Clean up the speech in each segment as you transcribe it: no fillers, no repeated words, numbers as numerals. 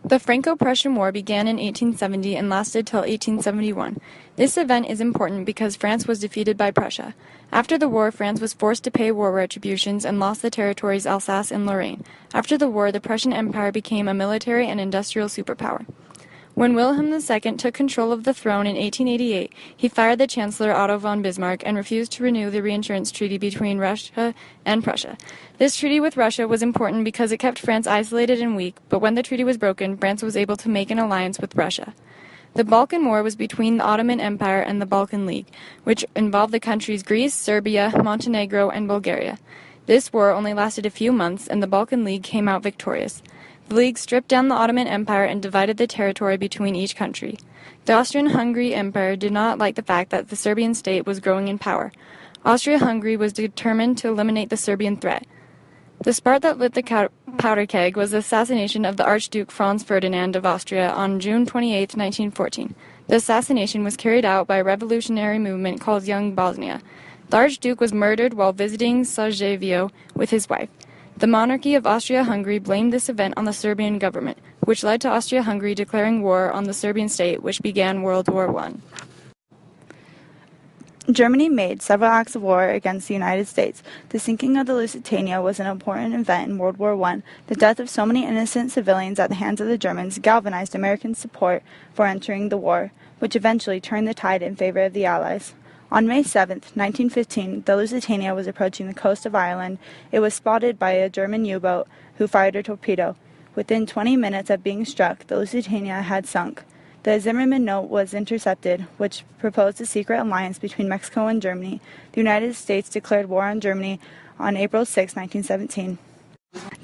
The Franco-Prussian War began in 1870 and lasted till 1871. This event is important because France was defeated by Prussia. After the war, France was forced to pay war retributions and lost the territories Alsace and Lorraine. After the war, the Prussian Empire became a military and industrial superpower. When Wilhelm II took control of the throne in 1888, he fired the Chancellor Otto von Bismarck and refused to renew the reinsurance treaty between Russia and Prussia. This treaty with Russia was important because it kept France isolated and weak, but when the treaty was broken, France was able to make an alliance with Russia. The Balkan War was between the Ottoman Empire and the Balkan League, which involved the countries Greece, Serbia, Montenegro, and Bulgaria. This war only lasted a few months, and the Balkan League came out victorious. The League stripped down the Ottoman Empire and divided the territory between each country. The Austrian-Hungary Empire did not like the fact that the Serbian state was growing in power. Austria-Hungary was determined to eliminate the Serbian threat. The spark that lit the powder keg was the assassination of the Archduke Franz Ferdinand of Austria on June 28, 1914. The assassination was carried out by a revolutionary movement called Young Bosnia. The Archduke was murdered while visiting Sarajevo with his wife. The monarchy of Austria-Hungary blamed this event on the Serbian government, which led to Austria-Hungary declaring war on the Serbian state, which began World War I. Germany made several acts of war against the United States. The sinking of the Lusitania was an important event in World War I. The death of so many innocent civilians at the hands of the Germans galvanized American support for entering the war, which eventually turned the tide in favor of the Allies. On May 7, 1915, the Lusitania was approaching the coast of Ireland. It was spotted by a German U-boat who fired a torpedo. Within 20 minutes of being struck, the Lusitania had sunk. The Zimmermann note was intercepted, which proposed a secret alliance between Mexico and Germany. The United States declared war on Germany on April 6, 1917.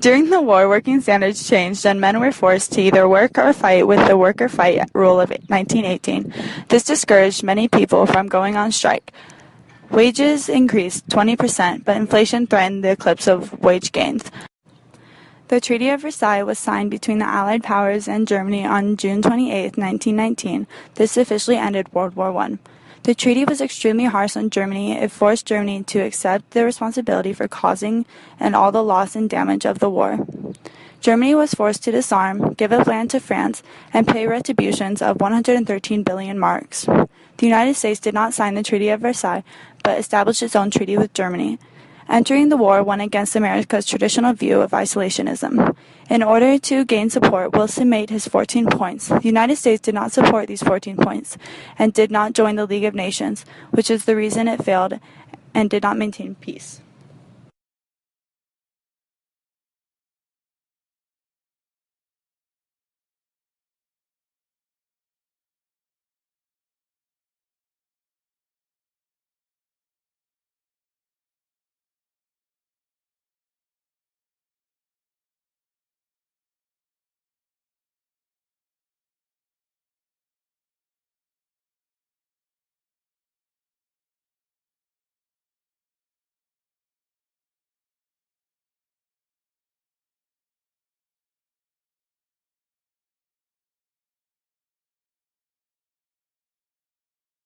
During the war, working standards changed and men were forced to either work or fight with the work or fight rule of 1918. This discouraged many people from going on strike. Wages increased 20%, but inflation threatened the eclipse of wage gains. The Treaty of Versailles was signed between the Allied powers and Germany on June 28, 1919. This officially ended World War I. The treaty was extremely harsh on Germany. It forced Germany to accept the responsibility for causing and all the loss and damage of the war. Germany was forced to disarm, give up land to France, and pay retributions of 113 billion marks. The United States did not sign the Treaty of Versailles, but established its own treaty with Germany. Entering the war went against America's traditional view of isolationism. In order to gain support, Wilson made his 14 points. The United States did not support these 14 points and did not join the League of Nations, which is the reason it failed and did not maintain peace.